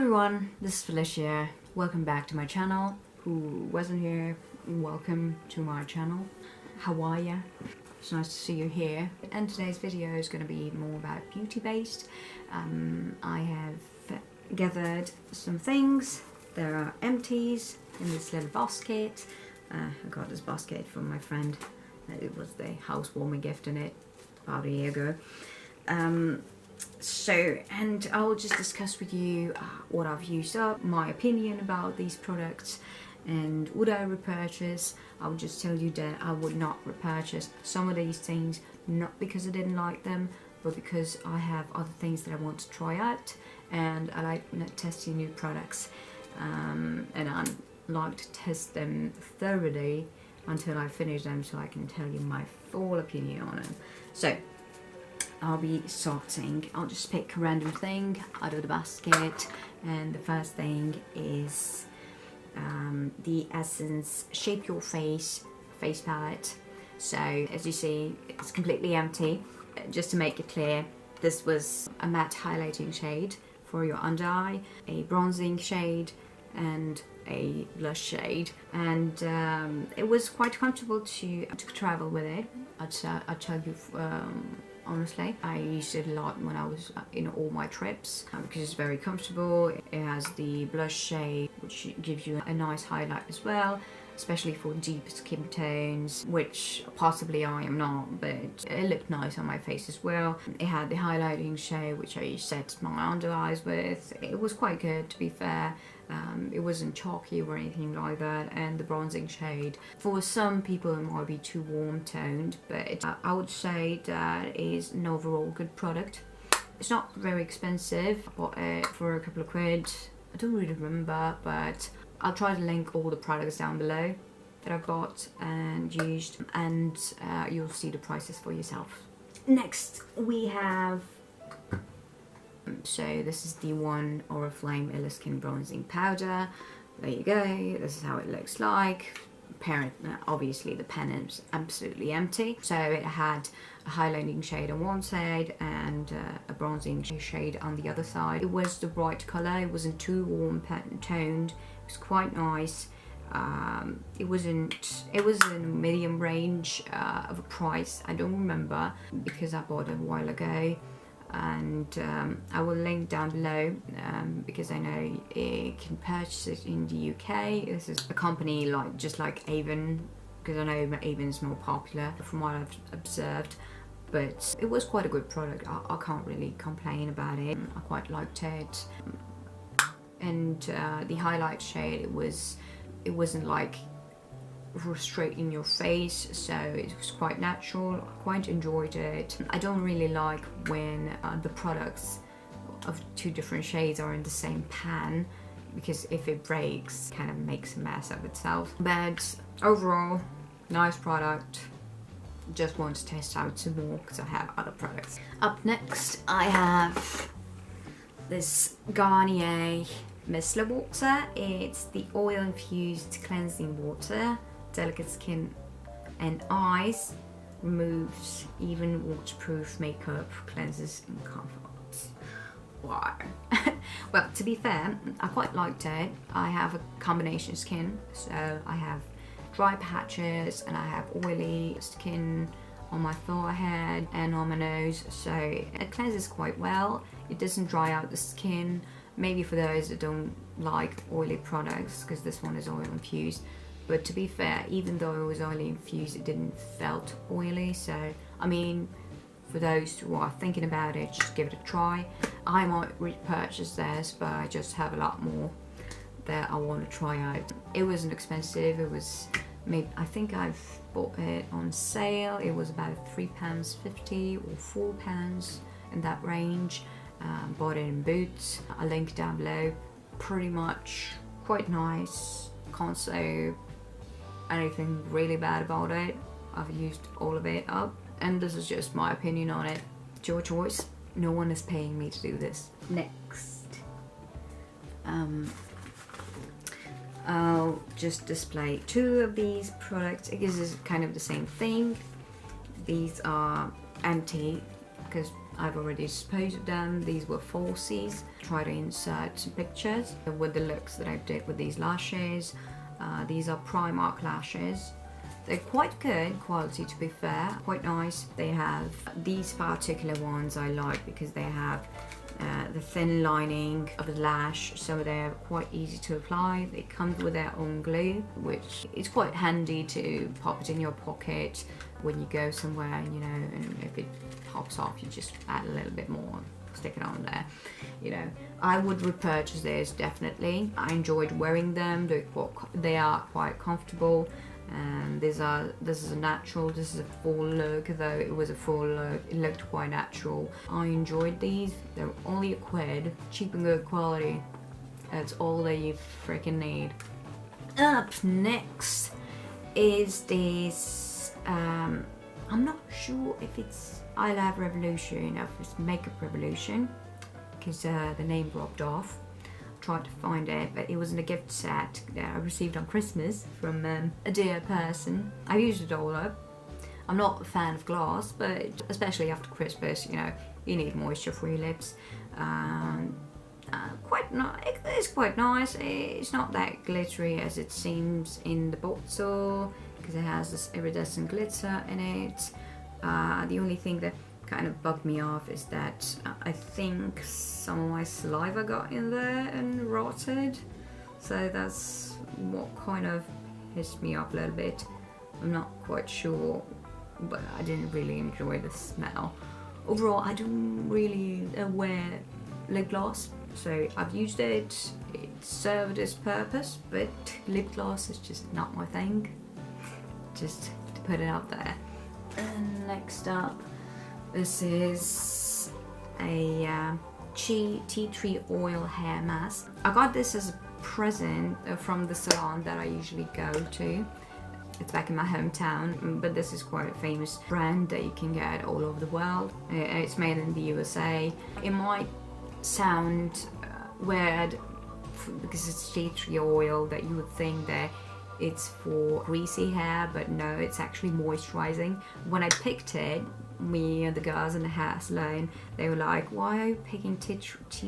everyone, this is Felicia. Welcome back to my channel. Who wasn't here, welcome to my channel. How are ya? It's nice to see you here. And today's video is going to be more about beauty based. I have gathered some things. There are empties in this little basket. I got this basket from my friend. It was the housewarming gift in it about a year ago. And I'll just discuss with you what I've used up, my opinion about these products, and would I repurchase. I'll just tell you that I would not repurchase some of these things, not because I didn't like them, but because I have other things that I want to try out, and I like testing new products, and I like to test them thoroughly until I finish them so I can tell you my full opinion on them. So I'll be starting. I'll just pick a random thing out of the basket, and the first thing is the Essence Shape Your Face palette. So as you see, it's completely empty. Just to make it clear, this was a matte highlighting shade for your under eye, a bronzing shade, and a blush shade, and it was quite comfortable to travel with it. I'll tell you honestly, I used it a lot when I was in all my trips because it's very comfortable. It has the blush shade, which gives you a nice highlight as well, especially for deep skin tones, which possibly I am not, but it looked nice on my face as well. It had the highlighting shade, which I set my under eyes with. It was quite good, to be fair. It wasn't chalky or anything like that, and the bronzing shade, for some people it might be too warm toned, but I would say that it is an overall good product. It's not very expensive. I bought it for a couple of quid. I don't really remember, but I'll try to link all the products down below that I got and used, and you'll see the prices for yourself. Next we have, so this is the one Oriflame IlluSkin bronzing powder. There you go, this is how it looks like. Obviously the pen is absolutely empty, so it had a highlighting shade on one side and a bronzing shade on the other side. It was the right color, it wasn't too warm toned, it was quite nice. It was in medium range of a price. I don't remember because I bought it a while ago, and I will link down below because I know you can purchase it in the UK. This is a company just like Avon, because I know Avon is more popular from what I've observed, but it was quite a good product. I can't really complain about it. I quite liked it, and the highlight shade, it wasn't like straight in your face, so it was quite natural. I quite enjoyed it. I don't really like when the products of two different shades are in the same pan, because if it breaks, it kind of makes a mess of itself. But overall, nice product. Just want to test out some more because I have other products. Up next I have this Garnier Micellar Water. It's the oil infused cleansing water. Delicate skin and eyes, removes even waterproof makeup, cleanses and comforts. Wow. Well, to be fair, I quite liked it. I have a combination skin, so I have dry patches and I have oily skin on my forehead and on my nose, so it cleanses quite well. It doesn't dry out the skin, maybe for those that don't like oily products, because this one is oil infused. But to be fair, even though it was oily infused, it didn't felt oily. So, I mean, for those who are thinking about it, just give it a try. I might repurchase this, but I just have a lot more that I want to try out. It wasn't expensive. It was, maybe, I think I've bought it on sale. It was about £3.50 or £4 in that range. Bought it in Boots. I'll link down below. Pretty much quite nice. Can't say anything really bad about it. I've used all of it up, and this is just my opinion on it. It's your choice. No one is paying me to do this. Next, I'll just display two of these products because it's kind of the same thing. These are empty because I've already disposed of them. These were falsies. Try to insert some pictures with the looks that I did with these lashes. These are Primark lashes. They're quite good quality, to be fair, quite nice. They have these particular ones I like because they have the thin lining of the lash, so they're quite easy to apply. They come with their own glue, which is quite handy to pop it in your pocket when you go somewhere, you know, and if it pops off, you just add a little bit more, stick it on there, you know. I would repurchase this, definitely. I enjoyed wearing them. They are quite comfortable. And this is a natural, this is a full look, though it was a full look, it looked quite natural. I enjoyed these. They're only £1, cheap and good quality. That's all that you freaking need. Up next is this, I'm not sure if it's I Love Revolution or if it's Makeup Revolution, because the name dropped off. Tried to find it, but it was in a gift set that I received on Christmas from a dear person. I used it all up. I'm not a fan of gloss, but especially after Christmas, you know, you need moisture for your lips. It's quite nice. It's not that glittery as it seems in the bottle, because it has this iridescent glitter in it. The only thing that kind of bugged me off is that I think some of my saliva got in there and rotted, so that's what kind of pissed me off a little bit. I'm not quite sure, but I didn't really enjoy the smell. Overall, I don't really wear lip gloss, so I've used it. It served its purpose, but lip gloss is just not my thing. Just to put it out there. And next up, this is a tea tree oil hair mask. I got this as a present from the salon that I usually go to. It's back in my hometown, but this is quite a famous brand that you can get all over the world. It's made in the USA. It might sound weird because it's tea tree oil that you would think that it's for greasy hair, but no, it's actually moisturizing. When I picked it, me and the girls in the hair salon, they were like, why are you picking tea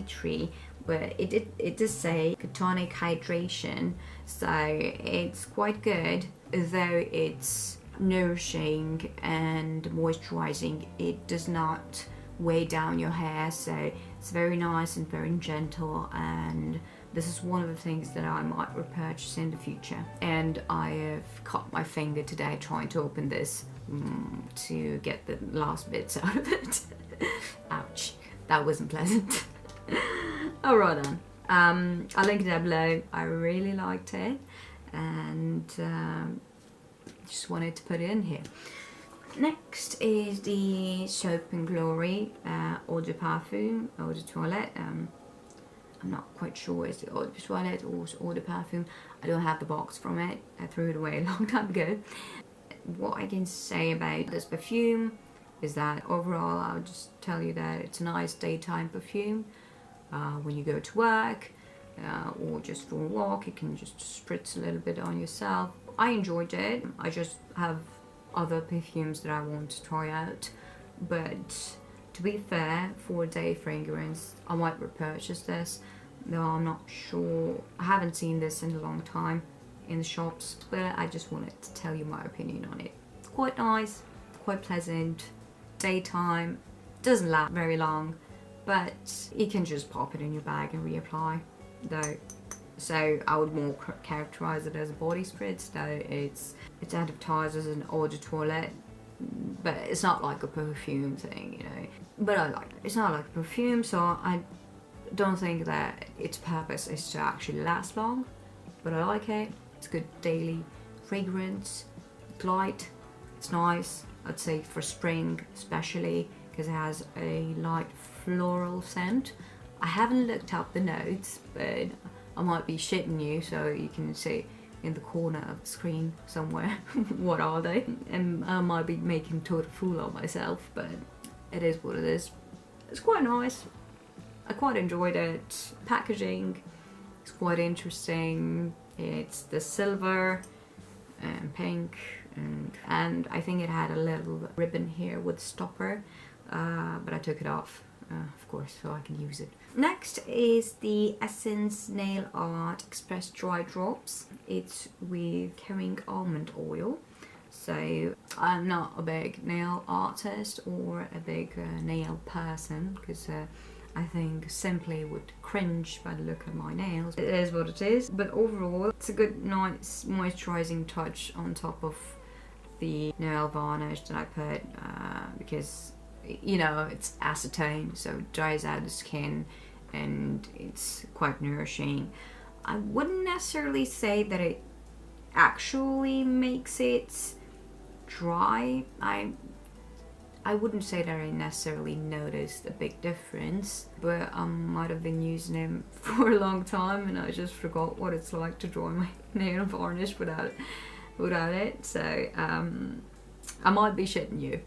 tree? But it does say tonic hydration, so it's quite good. Though it's nourishing and moisturizing, it does not weigh down your hair, so it's very nice and very gentle, and this is one of the things that I might repurchase in the future. And I have cut my finger today trying to open this to get the last bits out of it. Ouch, that wasn't pleasant. Alright then, I'll link it down below. I really liked it, and just wanted to put it in here. Next is the Soap and Glory Eau de Parfum, Eau de Toilette. I'm not quite sure is it Eau de Toilette or Eau de Parfum. I don't have the box from it. I threw it away a long time ago. What I can say about this perfume is that overall I'll just tell you that it's a nice daytime perfume. When you go to work or just for a walk, you can just spritz a little bit on yourself. I enjoyed it. I just have other perfumes that I want to try out, but to be fair, for a day fragrance, I might repurchase this, though I'm not sure. I haven't seen this in a long time in the shops, but I just wanted to tell you my opinion on it. It's quite nice, quite pleasant, daytime, doesn't last very long, but you can just pop it in your bag and reapply, though. So I would more characterize it as a body spritz, though it's advertised as an eau de toilette, but it's not like a perfume thing, you know. But I like it. It's not like a perfume, so I don't think that its purpose is to actually last long, but I like it. It's good daily fragrance. It's light, it's nice. I'd say for spring especially, because it has a light floral scent. I haven't looked up the notes, but I might be shitting you, so you can see in the corner of the screen somewhere what are they, and I might be making a total fool of myself, but it is what it is. It's quite nice. I quite enjoyed it. Packaging is quite interesting. It's the silver and pink, and I think it had a little ribbon here with stopper, but I took it off, of course, so I can use it. Next is the Essence Nail Art Express Dry Drops. It's with carrying almond oil. So I'm not a big nail artist or a big nail person, because I think simply would cringe by the look of my nails. It is what it is, but overall it's a good, nice moisturizing touch on top of the nail varnish that I put, because, you know, it's acetone, so it dries out the skin and it's quite nourishing. I wouldn't necessarily say that it actually makes it dry. I wouldn't say that I necessarily noticed a big difference, but I might have been using them for a long time and I just forgot what it's like to dry my nail varnish without it. So I might be shitting you,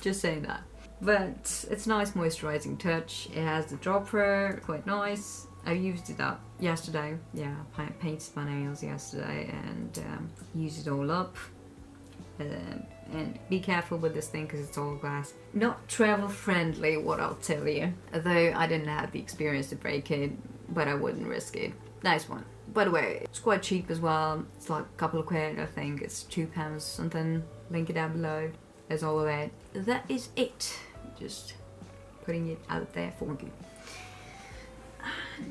just saying that. But it's a nice moisturizing touch. It has the dropper, quite nice. I used it up yesterday. Yeah, I painted my nails yesterday and used it all up. And be careful with this thing because it's all glass. Not travel friendly, what I'll tell you. Although I didn't have the experience to break it, but I wouldn't risk it. Nice one. By the way, it's quite cheap as well. It's like a couple of quid, I think. It's £2 something. Link it down below. There's all of it. That is it. Just putting it out there for you.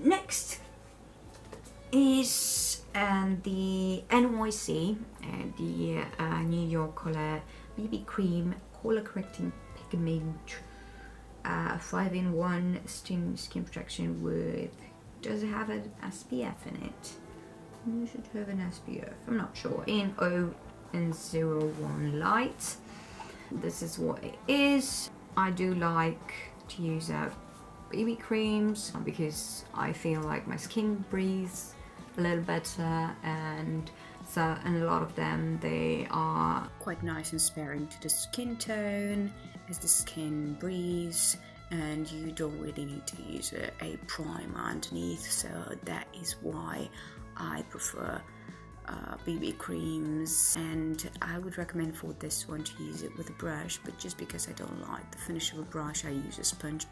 Next is the NYC, the New York Color BB Cream Color Correcting Pigment 5-in-1 skin protection with, does it have an SPF in it? You should have an SPF, I'm not sure. In 001 light. This is what it is. I do like to use BB creams because I feel like my skin breathes a little better, and a lot of them, they are quite nice and sparing to the skin tone as the skin breathes, and you don't really need to use a primer underneath. So that is why I prefer BB creams, and I would recommend for this one to use it with a brush, but just because I don't like the finish of a brush, I use a sponge,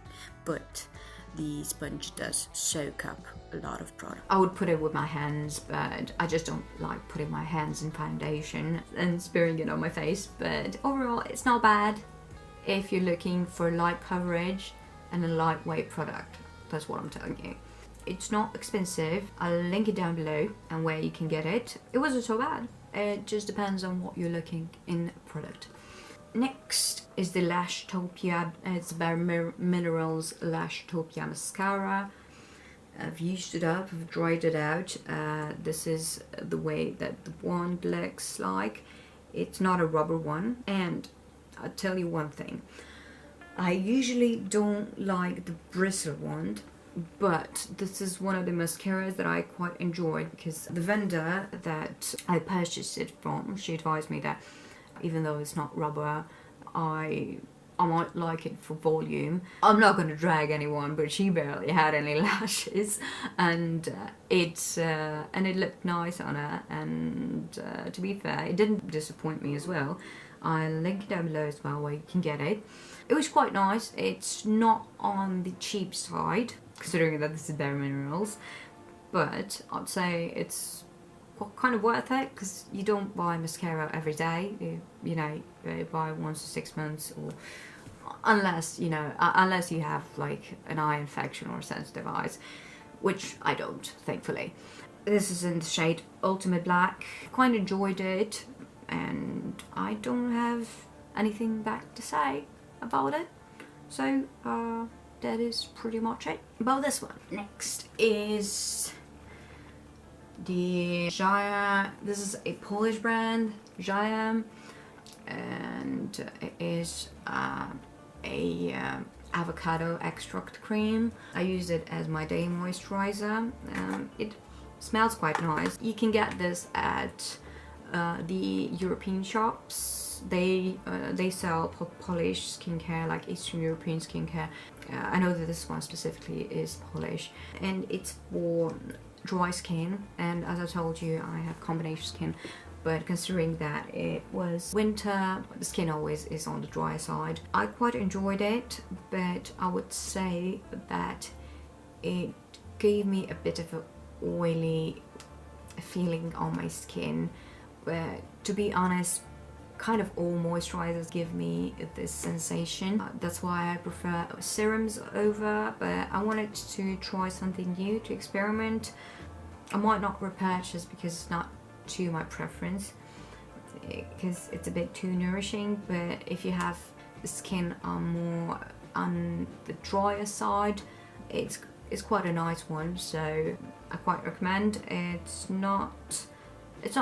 but the sponge does soak up a lot of product. I would put it with my hands, but I just don't like putting my hands in foundation and smearing it on my face. But overall, it's not bad if you're looking for light coverage and a lightweight product. That's what I'm telling you. It's not expensive. I'll link it down below and where you can get it. It wasn't so bad. It just depends on what you're looking in a product. Next is the Lashtopia. It's Bare Minerals Lashtopia Mascara. I've used it up, I've dried it out. This is the way that the wand looks like. It's not a rubber one. And I'll tell you one thing. I usually don't like the bristle wand, but this is one of the mascaras that I quite enjoyed because the vendor that I purchased it from, she advised me that even though it's not rubber, I might like it for volume. I'm not going to drag anyone, but she barely had any lashes, and it looked nice on her, and to be fair, it didn't disappoint me as well. I'll link it down below as well where you can get it. It was quite nice. It's not on the cheap side, considering that this is Bare Minerals, but I'd say it's kind of worth it because you don't buy mascara every day. You know, you buy once in 6 months, or unless you have like an eye infection or a sensitive eyes, which I don't, thankfully. This is in the shade Ultimate Black. Quite enjoyed it, and I don't have anything back to say about it. So that is pretty much it about this one. Next is the Jaya. This is a Polish brand, Jaya, and it is a avocado extract cream. I use it as my day moisturizer. It smells quite nice. You can get this at the European shops. They sell Polish skincare, like Eastern European skincare. I know that this one specifically is Polish, and it's for dry skin, and as I told you, I have combination skin, but considering that it was winter, the skin always is on the drier side. I quite enjoyed it, but I would say that it gave me a bit of an oily feeling on my skin, but to be honest, kind of all moisturizers give me this sensation. That's why I prefer serums over, but I wanted to try something new to experiment. I might not repurchase because it's not to my preference, because it's a bit too nourishing, but if you have the skin more on the drier side, it's quite a nice one, so I quite recommend. It's not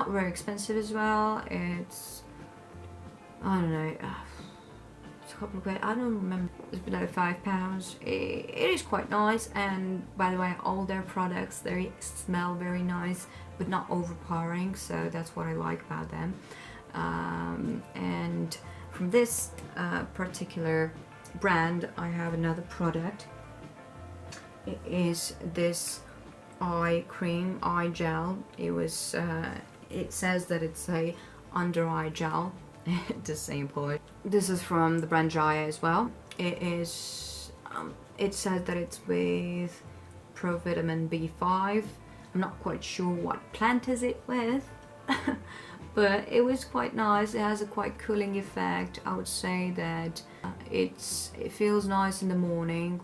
very expensive as well. It's, I don't know, it's a couple of quid, I don't remember, it's below £5. It is quite nice, and by the way, all their products, they smell very nice but not overpowering, so that's what I like about them. And from this particular brand, I have another product. It is this eye cream, eye gel. It says that it's a under eye gel at the same point. This is from the brand Jaya as well. It is, it says that it's with provitamin B5. I'm not quite sure what plant is it with, but it was quite nice. It has a quite cooling effect. I would say that it feels nice in the morning,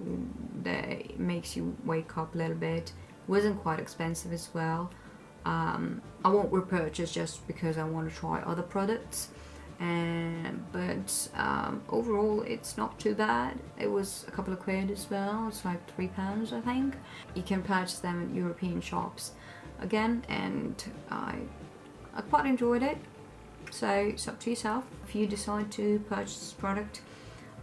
that it makes you wake up a little bit. It wasn't quite expensive as well. I won't repurchase just because I want to try other products, but overall it's not too bad. It was a couple of quid as well. It's like £3, I think. You can purchase them at European shops again, and I quite enjoyed it. So it's up to yourself. If you decide to purchase this product,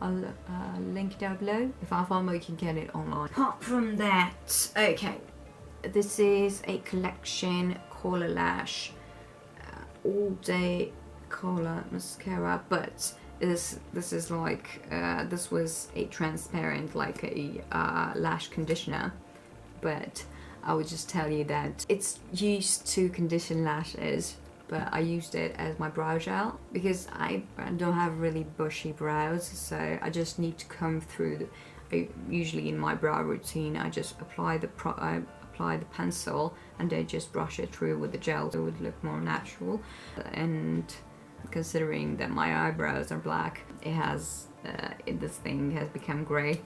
I'll link it down below. If I find where you can get it online. Apart from that, okay, this is a collection False Lash all day color mascara, but this is like this was a transparent, like a lash conditioner, but I would just tell you that it's used to condition lashes, but I used it as my brow gel because I don't have really bushy brows, so I just need to comb through usually in my brow routine I just apply the pencil and then just brush it through with the gel, so it would look more natural. And considering that my eyebrows are black, this thing has become grey.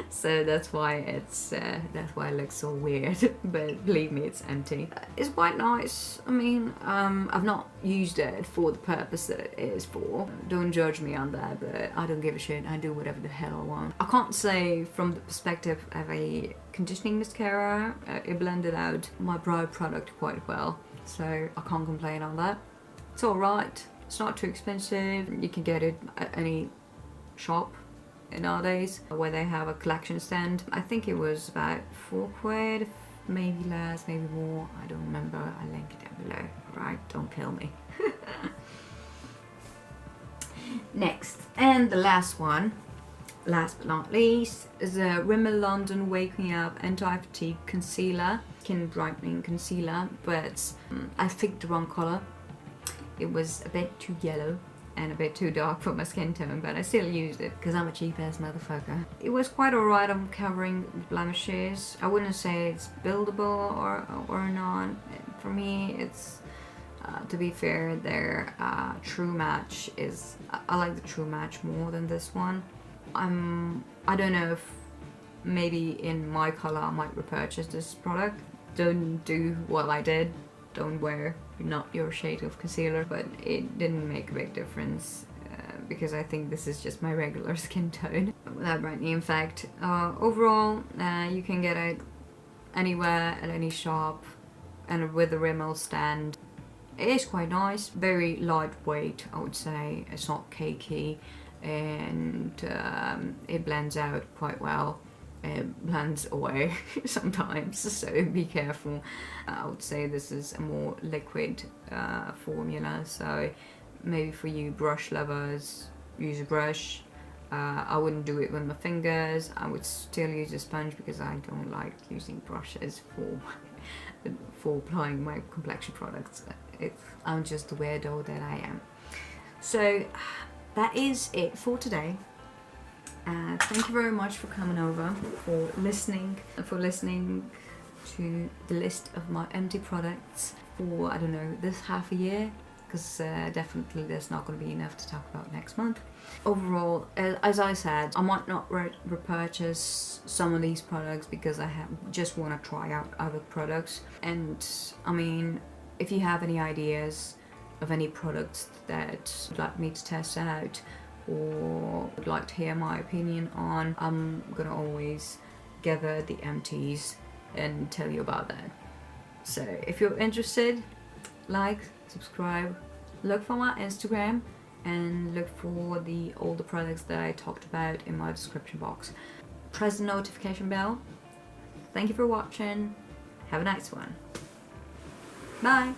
So that's why it looks so weird, but believe me, it's empty. It's quite nice. I mean, I've not used it for the purpose that it is for. Don't judge me on that, but I don't give a shit. I do whatever the hell I want. I can't say from the perspective of a conditioning mascara, it blended out my brow product quite well, so I can't complain on that. It's alright. It's not too expensive. You can get it at any shop nowadays where they have a collection stand. I think it was about 4 quid, maybe less, maybe more, I don't remember. I'll link it down below. Right, don't kill me. Next, and the last one, last but not least, is a Rimmel London Waking Up Anti-Fatigue Concealer, Skin Brightening Concealer, but I picked the wrong colour. It was a bit too yellow and a bit too dark for my skin tone, but I still used it because I'm a cheap ass motherfucker. It was quite alright on covering blemishes. I wouldn't say it's buildable or not. For me, it's to be fair, their True Match is, I like the True Match more than this one. I don't know if maybe in my color I might repurchase this product. Don't do what I did. Don't wear not your shade of concealer, but it didn't make a big difference because I think this is just my regular skin tone without brightening effect. Overall, you can get it anywhere at any shop and with a Rimmel stand. It is quite nice, very lightweight, I would say. It's not cakey, and it blends out quite well. It blends away sometimes, so be careful. I would say this is a more liquid formula, so maybe for you brush lovers, use a brush. I wouldn't do it with my fingers. I would still use a sponge because I don't like using brushes for applying my complexion products. I'm just the weirdo that I am. So that is it for today. Thank you very much for coming over, for listening to the list of my empty products for, I don't know, this half a year, because definitely there's not going to be enough to talk about next month. Overall, as I said, I might not repurchase some of these products because I just want to try out other products. And I mean, if you have any ideas of any products that you'd like me to test out or would like to hear my opinion on, I'm gonna always gather the empties and tell you about that. So if you're interested, like, subscribe, look for my Instagram, and look for all the products that I talked about in my description box. Press the notification bell. Thank you for watching. Have a nice one. Bye.